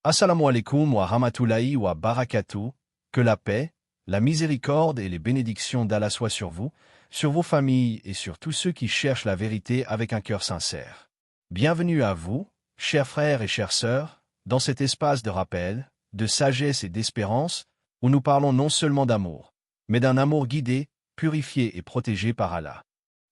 Assalamu alaikum wa rahmatullahi wa barakatuh, que la paix, la miséricorde et les bénédictions d'Allah soient sur vous, sur vos familles et sur tous ceux qui cherchent la vérité avec un cœur sincère. Bienvenue à vous, chers frères et chères sœurs, dans cet espace de rappel, de sagesse et d'espérance, où nous parlons non seulement d'amour, mais d'un amour guidé, purifié et protégé par Allah.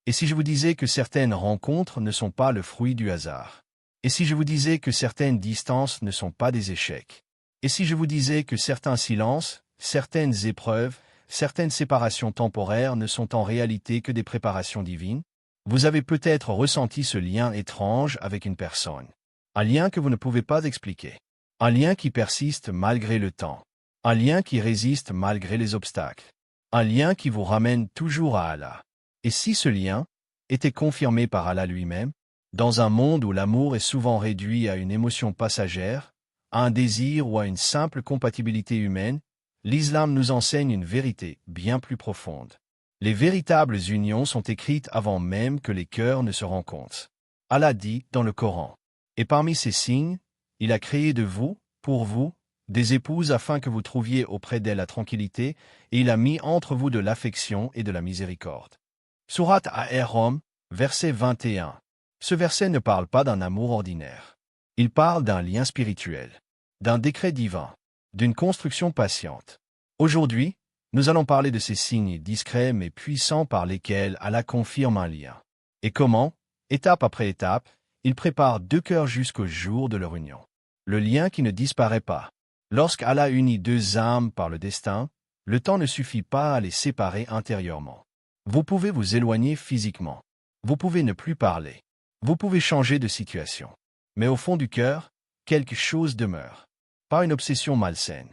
Et si je vous disais que certaines rencontres ne sont pas le fruit du hasard? Et si je vous disais que certaines distances ne sont pas des échecs? Et si je vous disais que certains silences, certaines épreuves, certaines séparations temporaires ne sont en réalité que des préparations divines? Vous avez peut-être ressenti ce lien étrange avec une personne. Un lien que vous ne pouvez pas expliquer. Un lien qui persiste malgré le temps. Un lien qui résiste malgré les obstacles. Un lien qui vous ramène toujours à Allah. Et si ce lien était confirmé par Allah lui-même? Dans un monde où l'amour est souvent réduit à une émotion passagère, à un désir ou à une simple compatibilité humaine, l'islam nous enseigne une vérité bien plus profonde. Les véritables unions sont écrites avant même que les cœurs ne se rencontrent. Allah dit dans le Coran, « Et parmi ces signes, il a créé de vous, pour vous, des épouses afin que vous trouviez auprès d'elles la tranquillité, et il a mis entre vous de l'affection et de la miséricorde. » Sourate Ar-Rum, verset 21. Ce verset ne parle pas d'un amour ordinaire. Il parle d'un lien spirituel, d'un décret divin, d'une construction patiente. Aujourd'hui, nous allons parler de ces signes discrets mais puissants par lesquels Allah confirme un lien. Et comment, étape après étape, il prépare deux cœurs jusqu'au jour de leur union. Le lien qui ne disparaît pas. Lorsqu'Allah unit deux âmes par le destin, le temps ne suffit pas à les séparer intérieurement. Vous pouvez vous éloigner physiquement. Vous pouvez ne plus parler. Vous pouvez changer de situation. Mais au fond du cœur, quelque chose demeure. Pas une obsession malsaine.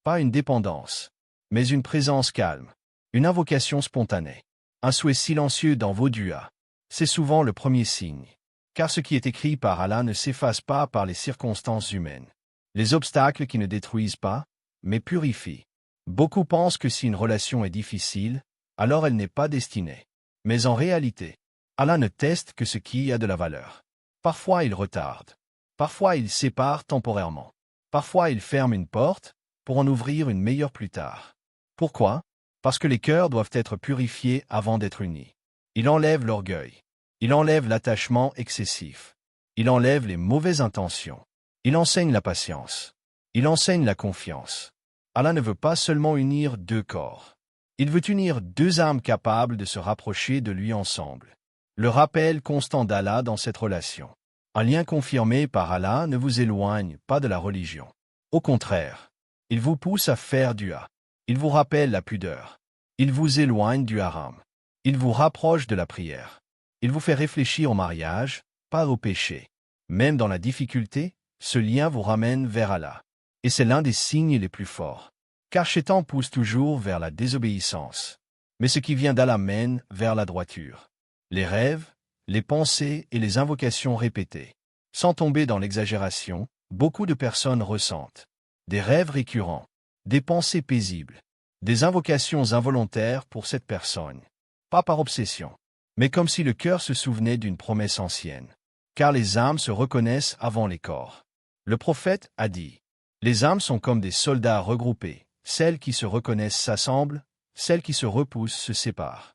Pas une dépendance. Mais une présence calme. Une invocation spontanée. Un souhait silencieux dans vos duas. C'est souvent le premier signe. Car ce qui est écrit par Allah ne s'efface pas par les circonstances humaines. Les obstacles qui ne détruisent pas, mais purifient. Beaucoup pensent que si une relation est difficile, alors elle n'est pas destinée. Mais en réalité, Allah ne teste que ce qui a de la valeur. Parfois il retarde. Parfois il sépare temporairement. Parfois il ferme une porte, pour en ouvrir une meilleure plus tard. Pourquoi? Parce que les cœurs doivent être purifiés avant d'être unis. Il enlève l'orgueil. Il enlève l'attachement excessif. Il enlève les mauvaises intentions. Il enseigne la patience. Il enseigne la confiance. Allah ne veut pas seulement unir deux corps. Il veut unir deux âmes capables de se rapprocher de lui ensemble. Le rappel constant d'Allah dans cette relation. Un lien confirmé par Allah ne vous éloigne pas de la religion. Au contraire, il vous pousse à faire dua. Il vous rappelle la pudeur. Il vous éloigne du haram. Il vous rapproche de la prière. Il vous fait réfléchir au mariage, pas au péché. Même dans la difficulté, ce lien vous ramène vers Allah. Et c'est l'un des signes les plus forts. Car Shaitan pousse toujours vers la désobéissance. Mais ce qui vient d'Allah mène vers la droiture. Les rêves, les pensées et les invocations répétées. Sans tomber dans l'exagération, beaucoup de personnes ressentent des rêves récurrents, des pensées paisibles, des invocations involontaires pour cette personne. Pas par obsession, mais comme si le cœur se souvenait d'une promesse ancienne. Car les âmes se reconnaissent avant les corps. Le prophète a dit, « Les âmes sont comme des soldats regroupés, celles qui se reconnaissent s'assemblent, celles qui se repoussent se séparent. »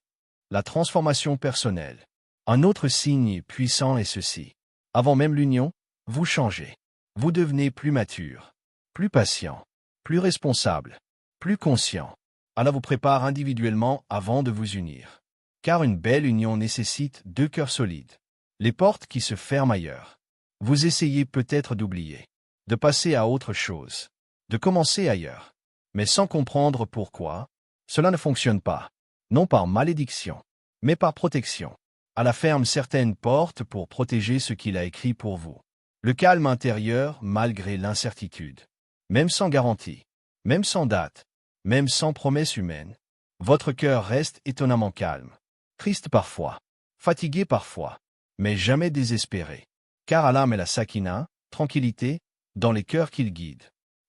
La transformation personnelle. Un autre signe puissant est ceci. Avant même l'union, vous changez. Vous devenez plus mature, plus patient, plus responsable, plus conscient. Allah vous prépare individuellement avant de vous unir. Car une belle union nécessite deux cœurs solides. Les portes qui se ferment ailleurs. Vous essayez peut-être d'oublier, de passer à autre chose, de commencer ailleurs. Mais sans comprendre pourquoi, cela ne fonctionne pas. Non par malédiction, mais par protection. Allah ferme certaines portes pour protéger ce qu'il a écrit pour vous. Le calme intérieur malgré l'incertitude. Même sans garantie, même sans date, même sans promesse humaine, votre cœur reste étonnamment calme. Triste parfois, fatigué parfois, mais jamais désespéré. Car Allah met la sakina, tranquillité, dans les cœurs qu'il guide.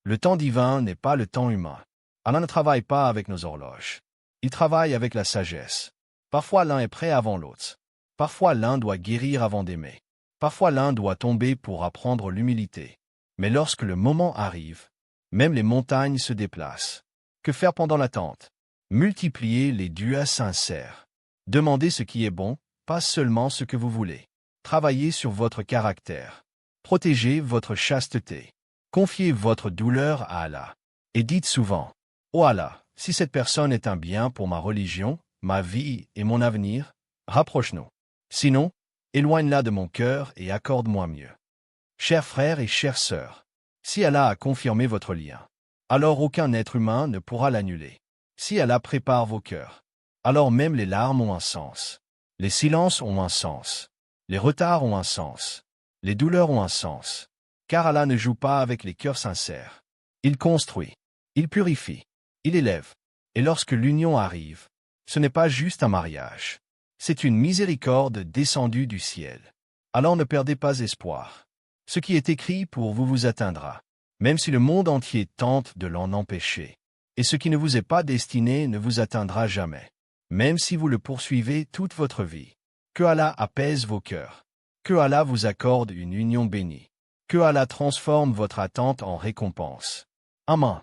Le temps divin n'est pas le temps humain. Allah ne travaille pas avec nos horloges. Il travaille avec la sagesse. Parfois l'un est prêt avant l'autre. Parfois l'un doit guérir avant d'aimer. Parfois l'un doit tomber pour apprendre l'humilité. Mais lorsque le moment arrive, même les montagnes se déplacent. Que faire pendant l'attente? Multipliez les duas sincères. Demandez ce qui est bon, pas seulement ce que vous voulez. Travaillez sur votre caractère. Protégez votre chasteté. Confiez votre douleur à Allah. Et dites souvent, « Oh Allah, si cette personne est un bien pour ma religion, ma vie et mon avenir, rapproche-nous. Sinon, éloigne-la de mon cœur et accorde-moi mieux. » Chers frères et chères sœurs, si Allah a confirmé votre lien, alors aucun être humain ne pourra l'annuler. Si Allah prépare vos cœurs, alors même les larmes ont un sens. Les silences ont un sens. Les retards ont un sens. Les douleurs ont un sens. Car Allah ne joue pas avec les cœurs sincères. Il construit. Il purifie. Il élève. Et lorsque l'union arrive, ce n'est pas juste un mariage. C'est une miséricorde descendue du ciel. Alors ne perdez pas espoir. Ce qui est écrit pour vous vous atteindra, même si le monde entier tente de l'en empêcher. Et ce qui ne vous est pas destiné ne vous atteindra jamais, même si vous le poursuivez toute votre vie. Que Allah apaise vos cœurs. Que Allah vous accorde une union bénie. Que Allah transforme votre attente en récompense. Amen.